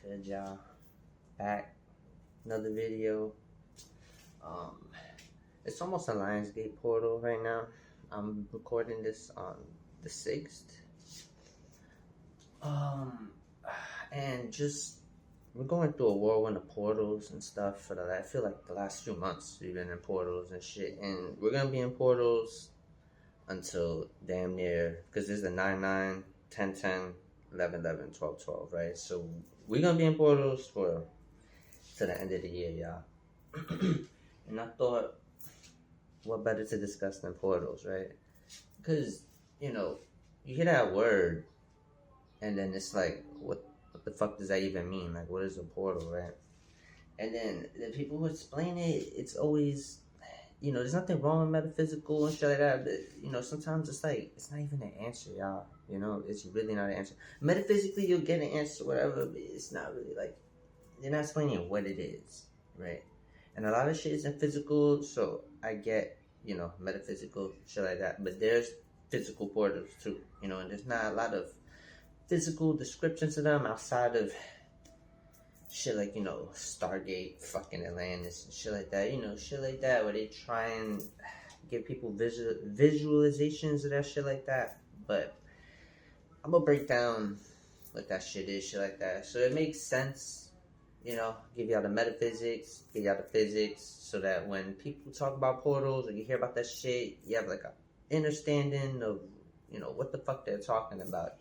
What's good, y'all? Back, another video. It's almost a Lionsgate portal right now. I'm recording this on the 6th. And just we're going through a whirlwind of portals and stuff for I feel like the last few months we've been in portals and shit, and we're gonna be in portals until damn near, because there's the 9/9, 10/10, 11/11, 12/12, right? So we're gonna be in portals for to the end of the year, y'all. And I thought, what better to discuss than portals, right? Because, you hear that word, and then it's like, what the fuck does that even mean? Like, what is a portal, right? And then the people who explain it, it's always, there's nothing wrong with metaphysical and shit like that, but, sometimes it's like, it's not even an answer, y'all. It's really not an answer. Metaphysically, you'll get an answer, whatever, but it's not really like, they're not explaining what it is, right? And a lot of shit isn't physical, so I get, metaphysical, shit like that, but there's physical portals too, and there's not a lot of physical descriptions of them outside of shit like, Stargate, fucking Atlantis, and shit like that, shit like that, where they try and give people visualizations of that shit like that. But I'm gonna break down what that shit is, shit like that, so it makes sense. Give y'all the metaphysics, give y'all the physics, so that when people talk about portals or you hear about that shit, you have like a understanding of, what the fuck they're talking about,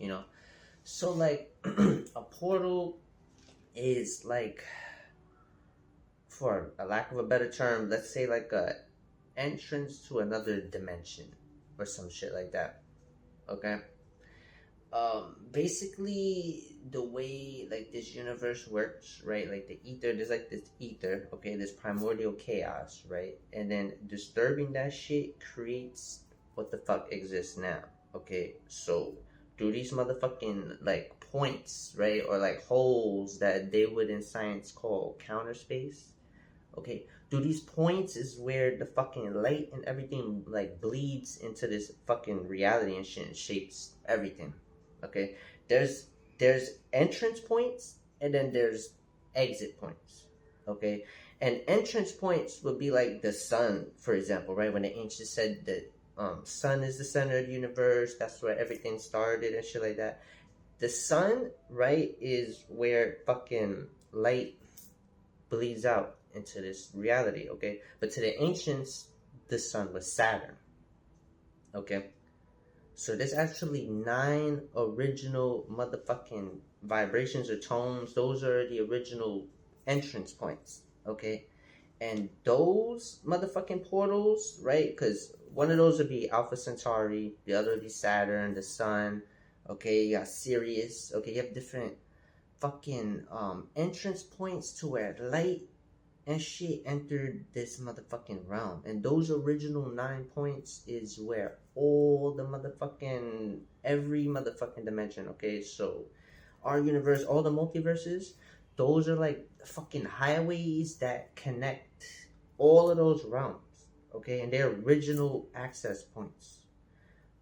So like, a portal is like, for a lack of a better term, let's say like a entrance to another dimension or some shit like that, okay? Basically the way like this universe works, right? Like the ether, there's like this ether, okay? This primordial chaos, right? And then disturbing that shit creates what the fuck exists now, okay? So through these motherfucking like points, right? Or like holes that they would in science call counter space, okay? Through these points is where the fucking light and everything like bleeds into this fucking reality and shit and shapes everything. Okay, there's entrance points and then there's exit points. Okay, and entrance points would be like the sun, for example, right? When the ancients said that sun is the center of the universe, that's where everything started and shit like that. The sun, right, is where fucking light bleeds out into this reality. Okay, but to the ancients, the sun was Saturn. Okay. So there's actually 9 original motherfucking vibrations or tones. Those are the original entrance points, okay? And those motherfucking portals, right? Because one of those would be Alpha Centauri, the other would be Saturn, the Sun, okay? You got Sirius, okay? You have different fucking entrance points to where light and shit entered this motherfucking realm. And those original 9 points is where all the motherfucking, every motherfucking dimension, okay? So our universe, all the multiverses, those are like fucking highways that connect all of those realms, okay? And they're original access points,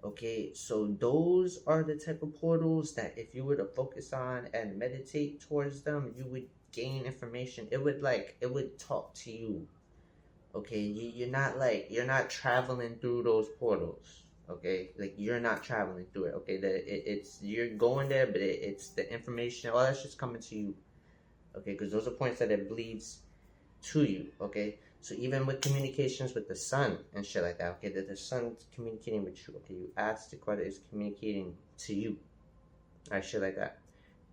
okay? So those are the type of portals that if you were to focus on and meditate towards them, you would gain information. It would talk to you, okay? You're not traveling through those portals, okay? Like, you're not traveling through it, okay? It's you're going there, but it's the information, all that's just coming to you, okay? Because those are points that it bleeds to you, okay? So even with communications with the sun and shit like that, okay, that the sun's communicating with you, okay? You ask the question, it's communicating to you, alright, shit like that.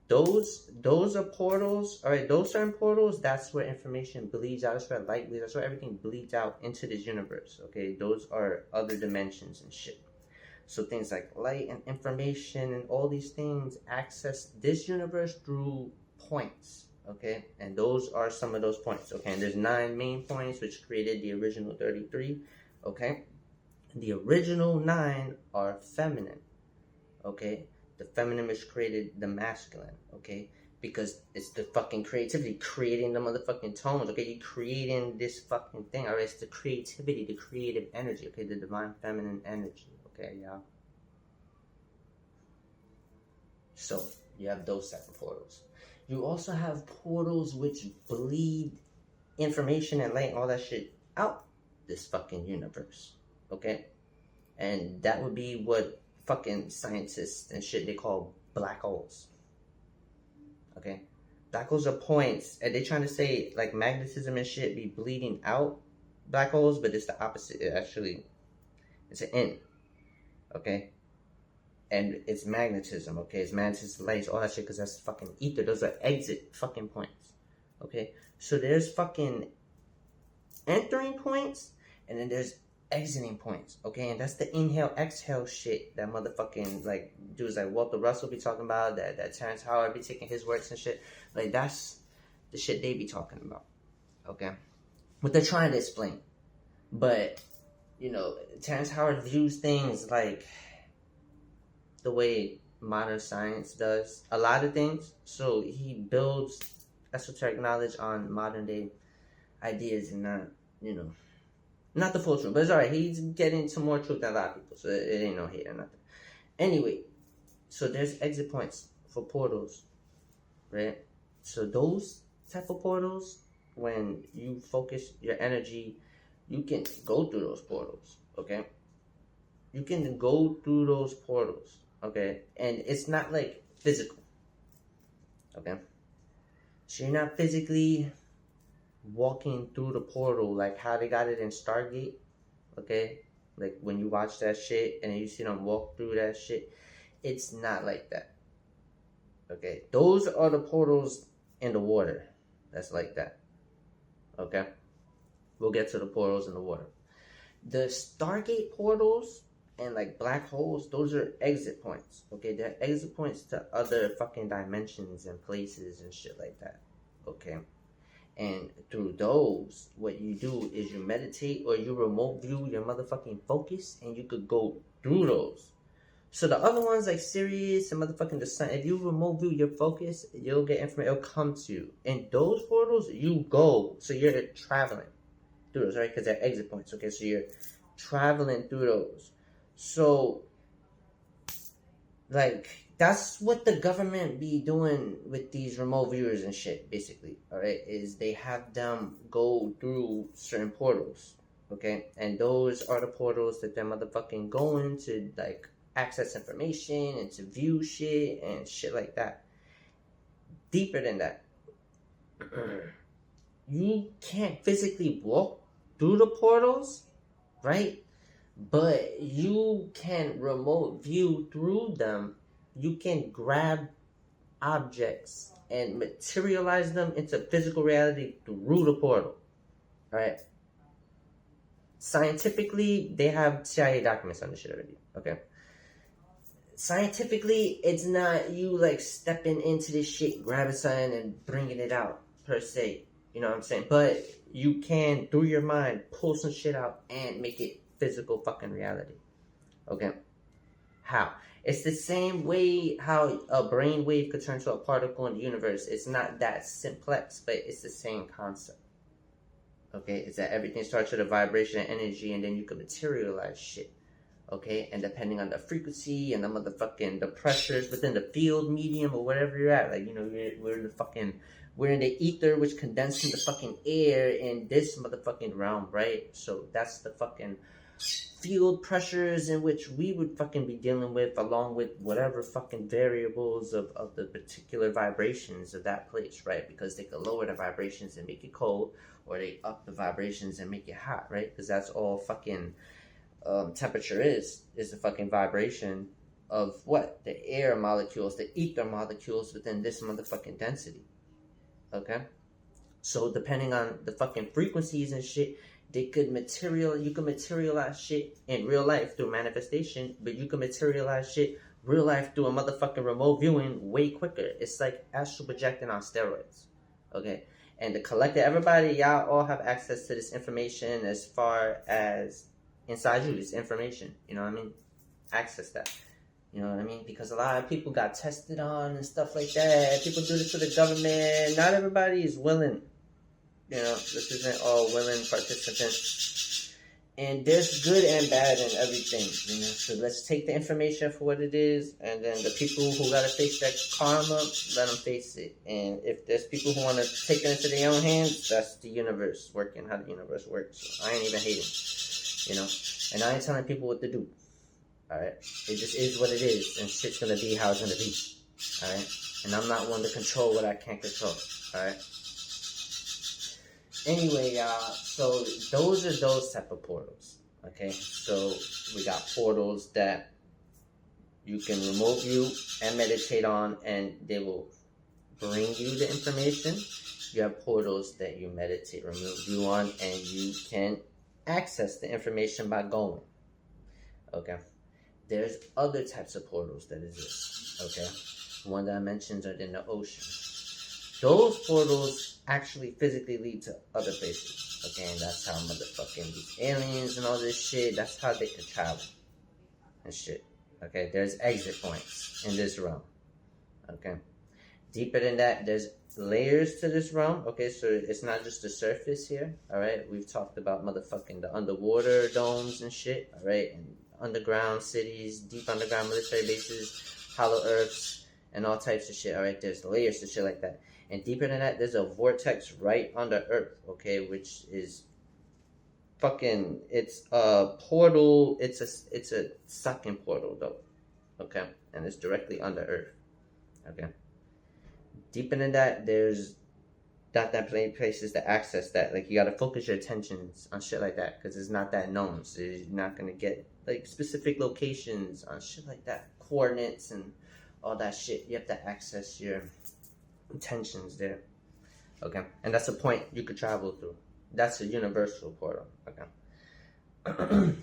Those are portals, all right? Those certain portals, that's where information bleeds out. That's where light bleeds. That's where everything bleeds out into this universe, okay? Those are other dimensions and shit. So things like light and information and all these things access this universe through points, okay? And those are some of those points, okay? And there's 9 main points, which created the original 33, okay? The original 9 are feminine, okay? The feminine which created the masculine, okay? Because it's the fucking creativity, creating the motherfucking tones, okay? You're creating this fucking thing, alright? It's the creativity, the creative energy, okay? The divine feminine energy, okay, y'all? So, you have those type of portals. You also have portals which bleed information and light, all that shit out this fucking universe. Okay? And that would be what fucking scientists and shit they call black holes. Okay? Black holes are points, and they trying to say like magnetism and shit be bleeding out black holes, but it's the opposite. It actually, it's an in. Okay? And it's magnetism, okay? It's magnetism, lights, all that shit, because that's fucking ether. Those are exit fucking points, okay? So there's fucking entering points, and then there's exiting points, okay? And that's the inhale, exhale shit that motherfucking, like, dudes like Walter Russell be talking about, that Terrence Howard be taking his works and shit. Like, that's the shit they be talking about, okay? What they're trying to explain. But, you know, Terrence Howard views things like the way modern science does a lot of things. So he builds esoteric knowledge on modern day ideas and not, you know, not the full truth. But it's alright. He's getting to more truth than a lot of people. So it ain't no hate or nothing. Anyway, so there's exit points for portals, right? So those type of portals, when you focus your energy, you can go through those portals, okay? You can go through those portals. Okay, and it's not like physical. Okay, so you're not physically walking through the portal like how they got it in Stargate. Okay, like when you watch that shit and you see them walk through that shit, it's not like that. Okay, those are the portals in the water. That's like that. Okay, we'll get to the portals in the water. The Stargate portals and like black holes, those are exit points. Okay, they're exit points to other fucking dimensions and places and shit like that. Okay, and through those, what you do is you meditate or you remote view your motherfucking focus, and you could go through those. So the other ones like Sirius and motherfucking the sun, if you remote view your focus, you'll get information. It'll come to you. In those portals, you go. So you're traveling through those, right? Because they're exit points. Okay, so you're traveling through those. So, like, that's what the government be doing with these remote viewers and shit, basically, alright? Is they have them go through certain portals, okay? And those are the portals that they're motherfucking going to, like, access information and to view shit and shit like that. Deeper than that. You can't physically walk through the portals, right? But you can remote view through them. You can grab objects and materialize them into physical reality through the portal. Alright? Scientifically, they have CIA documents on this shit already. Okay? Scientifically, it's not you like stepping into this shit, grabbing something and bringing it out, per se. You know what I'm saying? But you can, through your mind, pull some shit out and make it physical fucking reality. Okay? How? It's the same way how a brain wave could turn to a particle in the universe. It's not that simplex, but it's the same concept. Okay? It's that everything starts with a vibration and energy, and then you can materialize shit. Okay? And depending on the frequency and the pressures within the field medium or wherever you're at, like, you know, we're in the ether, which condensing the fucking air in this motherfucking realm, right? So that's the fucking field pressures in which we would fucking be dealing with, along with whatever fucking variables of the particular vibrations of that place, right? Because they could lower the vibrations and make it cold, or they up the vibrations and make it hot, right? Because that's all fucking temperature is the fucking vibration of what? The air molecules, the ether molecules within this motherfucking density. Okay? So depending on the fucking frequencies and shit, you can materialize shit in real life through manifestation, but you can materialize shit real life through a motherfucking remote viewing way quicker. It's like astral projecting on steroids. Okay? And the collective, everybody, y'all all have access to this information as far as inside you, this information. You know what I mean? Access that. You know what I mean? Because a lot of people got tested on and stuff like that. People do this for the government. Not everybody is willing. You know, this isn't all willing participants. And there's good and bad in everything, you know. So let's take the information for what it is, and then the people who gotta face that karma, let them face it. And if there's people who want to take it into their own hands, that's the universe working, how the universe works. So I ain't even hating, you know. And I ain't telling people what to do. All right, it just is what it is, and shit's gonna be how it's gonna be. All right, and I'm not one to control what I can't control. All right. Anyway, y'all, so those are those type of portals, okay? So we got portals that you can remote view and meditate on, and they will bring you the information. You have portals that you meditate, remote view on, and you can access the information by going, okay? There's other types of portals that exist, okay? One that I mentioned are in the ocean. Those portals actually physically lead to other places. Okay, and that's how motherfucking these aliens and all this shit, that's how they could travel and shit. Okay, there's exit points in this realm. Okay, deeper than that, there's layers to this realm. Okay, so it's not just the surface here. All right, we've talked about motherfucking the underwater domes and shit. All right, and underground cities, deep underground military bases, hollow earths, and all types of shit. All right, there's layers to shit like that. And deeper than that, there's a vortex right under Earth, okay, which is fucking, it's a portal, it's a sucking portal, though, okay, and it's directly under Earth, okay. Deeper than that, there's not that many places to access that. Like, you gotta focus your attentions on shit like that, because it's not that known, so you're not gonna get, like, specific locations on shit like that, coordinates and all that shit. You have to access your intentions there, okay, and that's a point you could travel through. That's a universal portal, okay.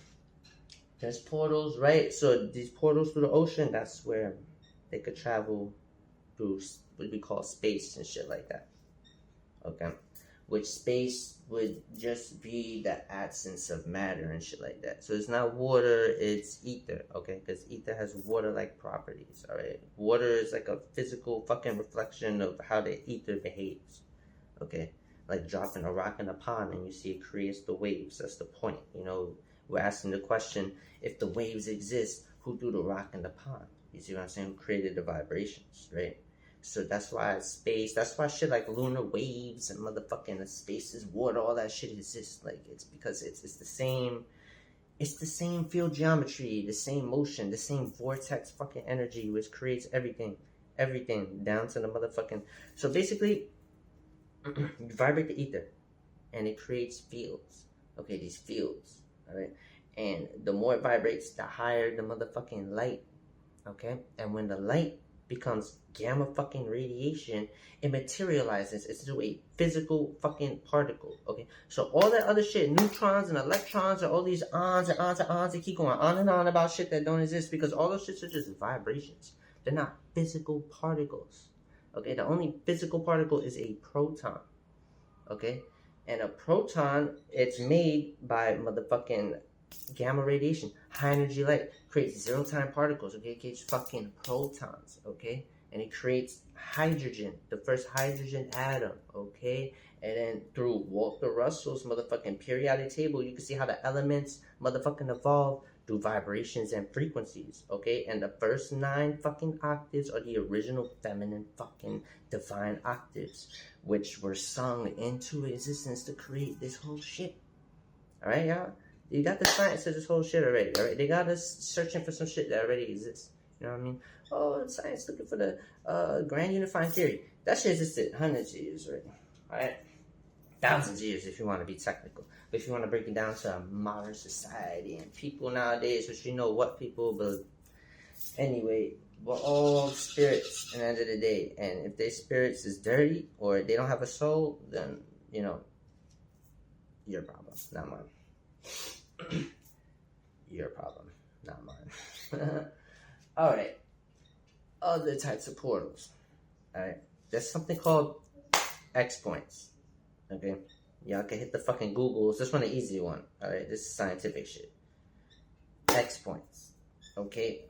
There's portals, right? So these portals through the ocean, that's where they could travel through what we call space and shit like that, okay, which space would just be the absence of matter and shit like that. So it's not water, it's ether, okay? Because ether has water-like properties, all right? Water is like a physical fucking reflection of how the ether behaves, okay? Like dropping a rock in a pond and you see it creates the waves. That's the point, you know? We're asking the question, if the waves exist, who threw the rock in the pond? You see what I'm saying? Who created the vibrations, right? So that's why space, that's why shit like lunar waves and motherfucking the space is water, all that shit exists. Like, it's because it's the same field geometry, the same motion, the same vortex fucking energy, which creates everything down to the motherfucking. So basically, you vibrate the ether and it creates fields. Okay, these fields, all right? And the more it vibrates, the higher the motherfucking light, okay? And when the light becomes gamma fucking radiation, it materializes into a physical fucking particle, okay? So all that other shit, neutrons and electrons and all these ons and ons and ons, they keep going on and on about shit that don't exist, because all those shits are just vibrations. They're not physical particles, okay? The only physical particle is a proton, okay? And a proton, it's made by motherfucking gamma radiation. High energy light creates zero-time particles, okay? It creates fucking protons, okay? And it creates hydrogen, the first hydrogen atom, okay? And then through Walter Russell's motherfucking periodic table, you can see how the elements motherfucking evolve through vibrations and frequencies, okay? And the first 9 fucking octaves are the original feminine fucking divine octaves, which were sung into existence to create this whole shit. All right, y'all? You got the science of this whole shit already, all right? They got us searching for some shit that already exists. You know what I mean? Oh, science looking for the grand unifying theory. That shit existed hundreds of years already, all right? Thousands of years if you want to be technical. But if you want to break it down to a modern society and people nowadays, which you know what people, but anyway, we're all spirits at the end of the day. And if their spirits is dirty or they don't have a soul, then, you know, your problem, not mine. Your problem, not mine. Alright. Other types of portals. Alright. There's something called X points. Okay? Y'all can hit the fucking Googles. This one the easy one. Alright, this is scientific shit. X points. Okay?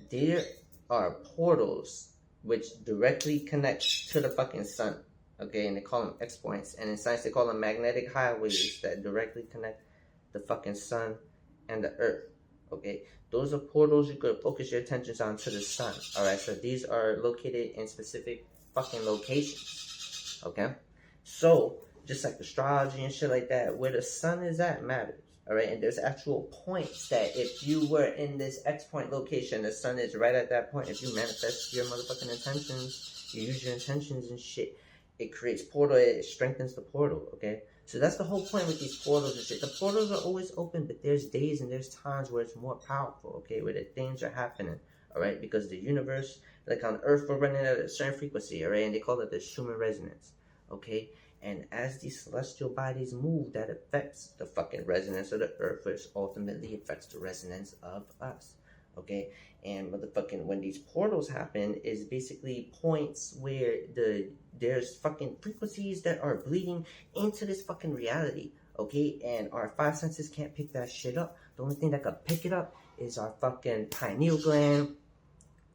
There are portals which directly connect to the fucking sun. Okay, and they call them X points. And in science they call them magnetic highways that directly connect the fucking sun, and the earth. Okay, those are portals you could focus your attentions on to the sun. All right, so these are located in specific fucking locations. Okay, so just like astrology and shit like that, where the sun is at matters. All right, and there's actual points that if you were in this X point location, the sun is right at that point. If you manifest your motherfucking intentions, you use your intentions and shit, it creates portal, it strengthens the portal, okay? So that's the whole point with these portals and shit. The portals are always open, but there's days and there's times where it's more powerful, okay? Where the things are happening, all right? Because the universe, like on Earth, we're running at a certain frequency, all right? And they call it the Schumann resonance, okay? And as these celestial bodies move, that affects the fucking resonance of the Earth, which ultimately affects the resonance of us, okay? And motherfucking when these portals happen is basically points where there's fucking frequencies that are bleeding into this fucking reality, okay? And our five senses can't pick that shit up. The only thing that can pick it up is our fucking pineal gland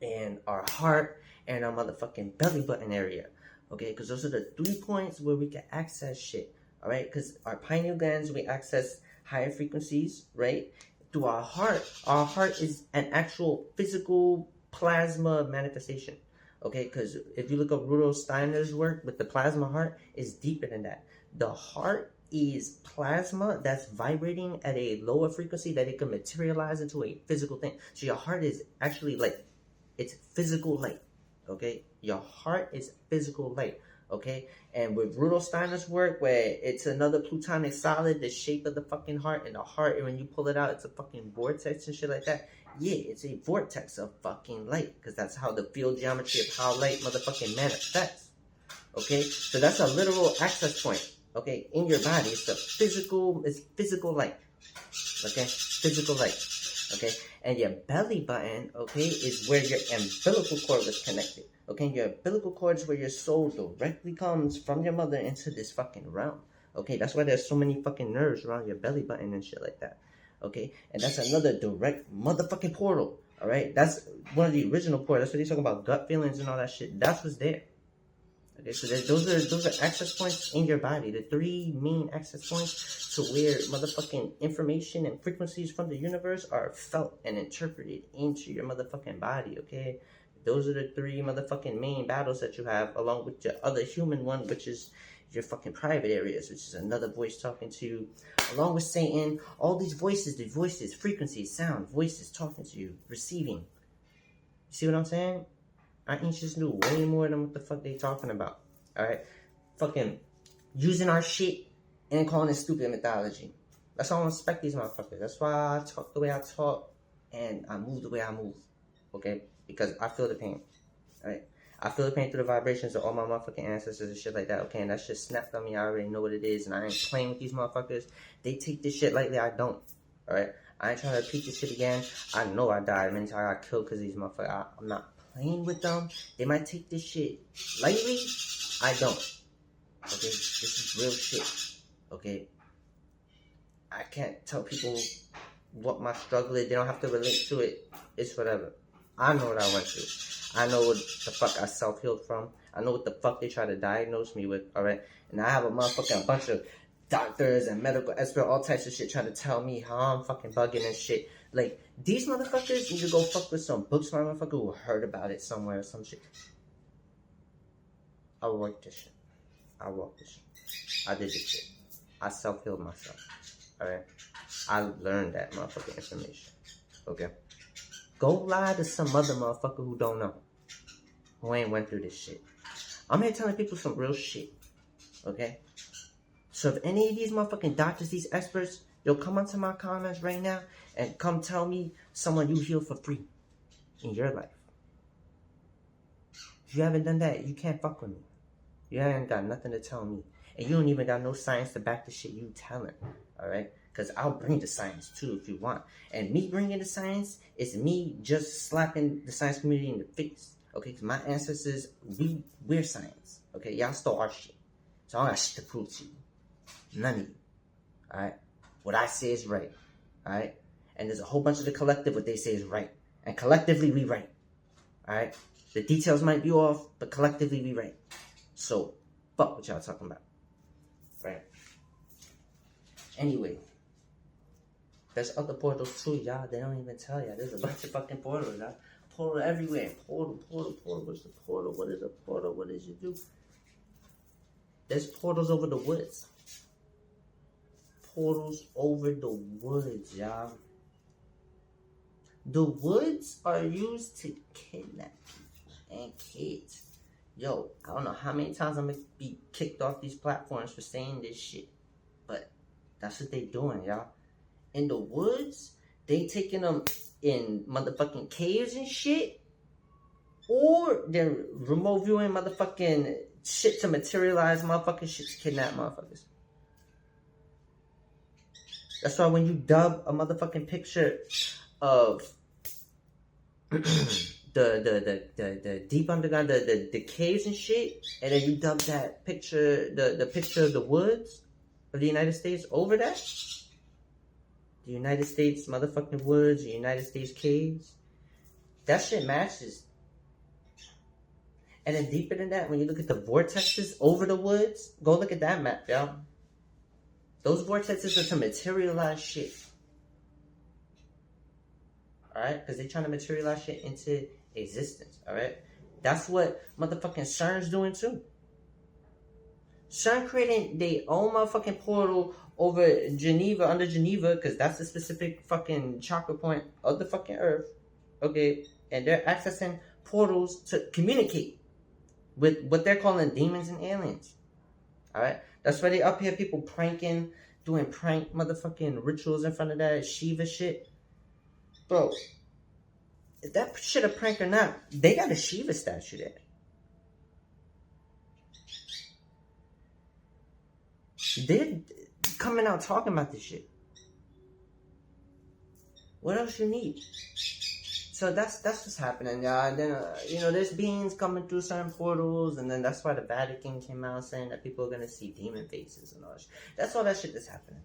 and our heart and our motherfucking belly button area, okay? Because those are the 3 points where we can access shit, all right? Because our pineal glands, we access higher frequencies, right? Through our heart is an actual physical plasma manifestation, okay? Because if you look up Rudolf Steiner's work with the plasma heart, it's deeper than that. The heart is plasma that's vibrating at a lower frequency that it can materialize into a physical thing. So your heart is actually like, it's physical light, okay? Your heart is physical light, okay? And with Rudolf Steiner's work, where it's another plutonic solid, the shape of the fucking heart, and the heart, and when you pull it out, it's a fucking vortex and shit like that. Yeah, it's a vortex of fucking light, because that's how the field geometry of how light motherfucking manifests, okay? So that's a literal access point, okay, in your body. It's physical light, okay? Physical light, okay? And your belly button, okay, is where your umbilical cord was connected. Okay, your umbilical cord is where your soul directly comes from your mother into this fucking realm. Okay, that's why there's so many fucking nerves around your belly button and shit like that. Okay, and that's another direct motherfucking portal. All right, that's one of the original portals. That's what they're talking about, gut feelings and all that shit. That's what's there. Okay, so those are access points in your body. The 3 main access points to where motherfucking information and frequencies from the universe are felt and interpreted into your motherfucking body, okay? Those are the 3 motherfucking main battles that you have, along with your other human one, which is your fucking private areas, which is another voice talking to you, along with Satan. All these voices, the voices, frequencies, sound, voices talking to you, receiving. See what I'm saying? Our ancients knew way more than what the fuck they talking about. Alright? Fucking using our shit and calling it stupid mythology. That's why I don't respect these motherfuckers. That's why I talk the way I talk and I move the way I move. Okay? Because I feel the pain. Alright? I feel the pain through the vibrations of all my motherfucking ancestors and shit like that. Okay? And that shit snapped on me. I already know what it is. And I ain't playing with these motherfuckers. They take this shit lightly. I don't. Alright? I ain't trying to repeat this shit again. I know I died many times. I got killed because these motherfuckers. I'm not playing with them. They might take this shit lightly. I don't. Okay? This is real shit. Okay? I can't tell people what my struggle is. They don't have to relate to it. It's whatever. I know what I went through. I know what the fuck I self-healed from. I know what the fuck they try to diagnose me with, alright? And I have a motherfucking bunch of doctors and medical experts, all types of shit trying to tell me how I'm fucking bugging and shit. Like, these motherfuckers need to go fuck with some book smart motherfucker who heard about it somewhere or some shit. I worked this shit. I walked this shit. I did this shit. I self-healed myself, alright? I learned that motherfucking information, okay? Go lie to some other motherfucker who don't know, who ain't went through this shit. I'm here telling people some real shit, okay? So if any of these motherfucking doctors, these experts, you'll come onto my comments right now and come tell me someone you healed for free in your life. If you haven't done that, you can't fuck with me. You ain't got nothing to tell me. And you don't even got no science to back the shit you telling, alright? Because I'll bring the science too if you want. And me bringing the science is me just slapping the science community in the face. Okay, because my ancestors, we're science. Okay, y'all stole our shit. So I don't got shit to prove to you. None of you. Alright? What I say is right. Alright? And there's a whole bunch of the collective, what they say is right. And collectively, we right. Alright? The details might be off, but collectively, we right. So, fuck what y'all talking about. Right? Anyway. There's other portals too, y'all. They don't even tell y'all. There's a bunch of fucking portals, y'all. Portal everywhere. Portal. What's the portal? What is a portal? What does it do? There's portals over the woods. Portals over the woods, y'all. The woods are used to kidnap people and kids. Yo, I don't know how many times I'm gonna be kicked off these platforms for saying this shit, but that's what they doing, y'all. In the woods, they taking them in motherfucking caves and shit, or they're remote viewing motherfucking shit to materialize motherfucking shit to kidnap motherfuckers. That's why when you dub a motherfucking picture of the deep underground, the caves and shit, and then you dub that picture, the picture of the woods of the United States over that, the United States motherfucking woods, the United States caves, that shit matches. And then deeper than that, when you look at the vortexes over the woods, go look at that map, y'all. Those vortexes are to materialize shit. Alright? Because they're trying to materialize shit into existence. Alright? That's what motherfucking CERN's doing too. CERN creating their own motherfucking portal over Geneva, under Geneva, because that's the specific fucking chakra point of the fucking earth. Okay? And they're accessing portals to communicate with what they're calling demons and aliens. Alright? That's why they up here people pranking, doing prank motherfucking rituals in front of that Shiva shit. Bro, if that shit a prank or not, they got a Shiva statue there. They're coming out talking about this shit. What else you need? So that's what's happening, y'all. And then, there's beings coming through certain portals, and then that's why the Vatican came out saying that people are going to see demon faces and all that shit. That's all that shit that's happening.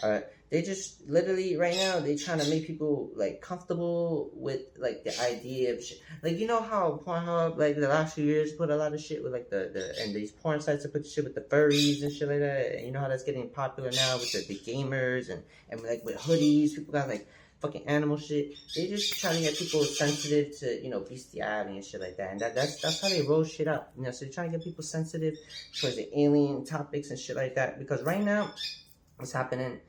Alright? They just, literally, right now, they trying to make people, like, comfortable with, like, the idea of shit. Like, you know how Pornhub, like, the last few years put a lot of shit with, like, and these porn sites that put the shit with the furries and shit like that. And you know how that's getting popular now with the gamers and like, with hoodies. People got, like, fucking animal shit. They just trying to get people sensitive to, bestiality and shit like that. And that's how they roll shit up. So they're trying to get people sensitive towards the alien topics and shit like that. Because right now, what's happening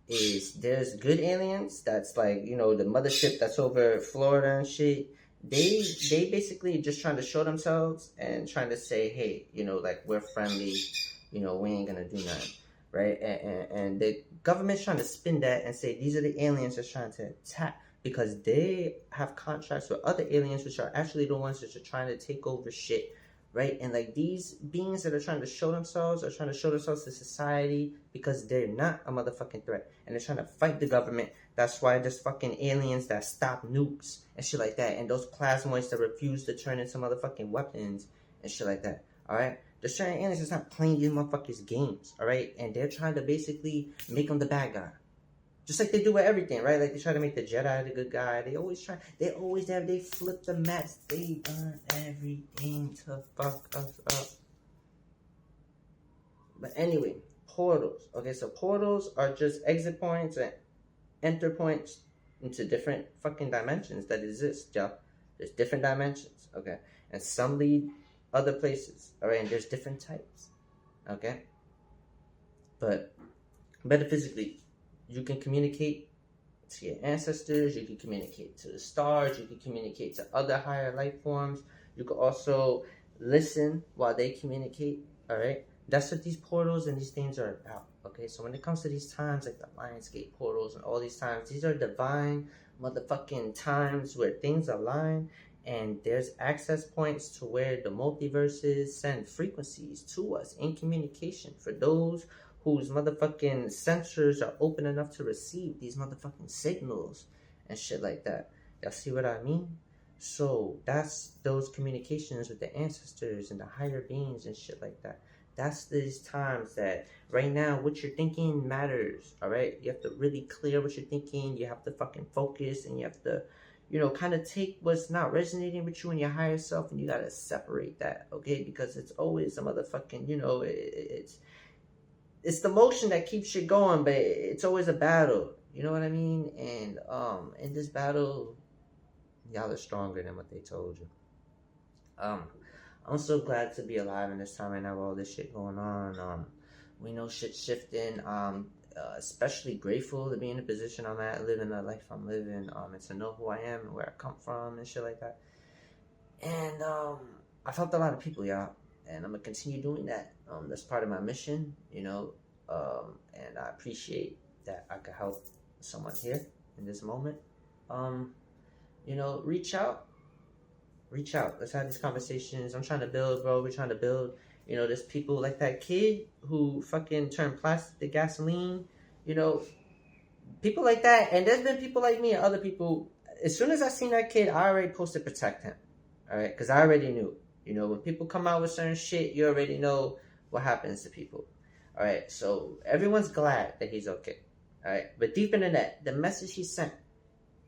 is there's good aliens that's like, the mothership that's over Florida and shit. They basically just trying to show themselves and trying to say, hey, like, we're friendly, we ain't gonna do nothing. Right? And the government's trying to spin that and say these are the aliens that's trying to attack because they have contracts with other aliens which are actually the ones that are trying to take over shit. Right? And like these beings that are trying to show themselves are trying to show themselves to society because they're not a motherfucking threat. And they're trying to fight the government. That's why there's fucking aliens that stop nukes and shit like that. And those plasmoids that refuse to turn into motherfucking weapons and shit like that. Alright? The certain aliens is not playing these motherfuckers games, alright? And they're trying to basically make them the bad guy. Just like they do with everything, right? Like they try to make the Jedi the good guy. They flip the mats. They burn everything to fuck us up. But anyway, portals. Okay, so portals are just exit points and enter points into different fucking dimensions that exist, y'all. There's different dimensions, okay? And some lead other places, alright, and there's different types, okay? But metaphysically, you can communicate to your ancestors, you can communicate to the stars, you can communicate to other higher life forms, you can also listen while they communicate, alright? That's what these portals and these things are about, okay? So when it comes to these times, like the Lionsgate portals and all these times, these are divine motherfucking times where things align. And there's access points to where the multiverses send frequencies to us in communication for those whose motherfucking sensors are open enough to receive these motherfucking signals and shit like that. Y'all see what I mean? So that's those communications with the ancestors and the higher beings and shit like that. That's these times that right now what you're thinking matters, alright? You have to really clear what you're thinking. You have to fucking focus and you have to kind of take what's not resonating with you and your higher self and you gotta separate that, okay? Because it's always a motherfucking, it's the motion that keeps you going, but it's always a battle. You know what I mean? And in this battle, y'all are stronger than what they told you. Um, I'm so glad to be alive in this time right now with all this shit going on. We know shit's shifting. Especially grateful to be in the position I'm at, living the life I'm living. And to know who I am and where I come from and shit like that. And I helped a lot of people, y'all, and I'm gonna continue doing that. That's part of my mission, you know. And I appreciate that I could help someone here in this moment. Um, you know, reach out. Let's have these conversations. I'm trying to build, bro. We're trying to build. You know, there's people like that kid who fucking turned plastic to gasoline. You know, people like that. And there's been people like me and other people. As soon as I seen that kid, I already posted protect him. All right, because I already knew. You know, when people come out with certain shit, you already know what happens to people. All right, so everyone's glad that he's okay. All right, but deep in the net, the message he sent,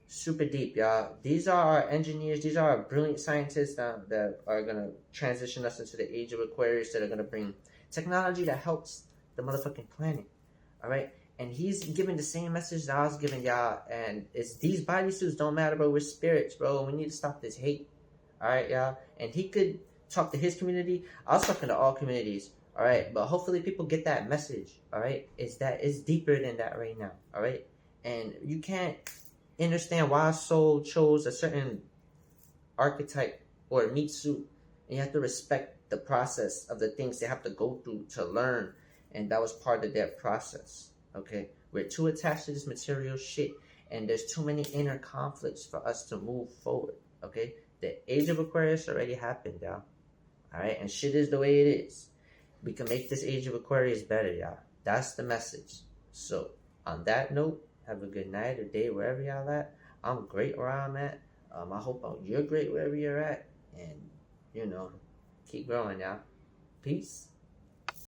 super deep, y'all. These are our engineers. These are our brilliant scientists that are gonna transition us into the age of Aquarius. That are gonna bring technology that helps the motherfucking planet. All right, and he's giving the same message that I was giving y'all. And it's these bodysuits don't matter, bro. We're spirits, bro. We need to stop this hate. All right, y'all. And he could talk to his community. I was talking to all communities. All right, but hopefully people get that message. All right, it's deeper than that right now. All right, and you can't understand why a soul chose a certain archetype or meat suit, and you have to respect the process of the things they have to go through to learn, and that was part of their process. Okay, we're too attached to this material shit, and there's too many inner conflicts for us to move forward. Okay, the age of Aquarius already happened, y'all. All right, and shit is the way it is. We can make this age of Aquarius better, y'all. That's the message. So, on that note, have a good night or day wherever y'all at. I'm great where I'm at. I hope you're great wherever you're at. And, you know, keep growing, y'all. Peace.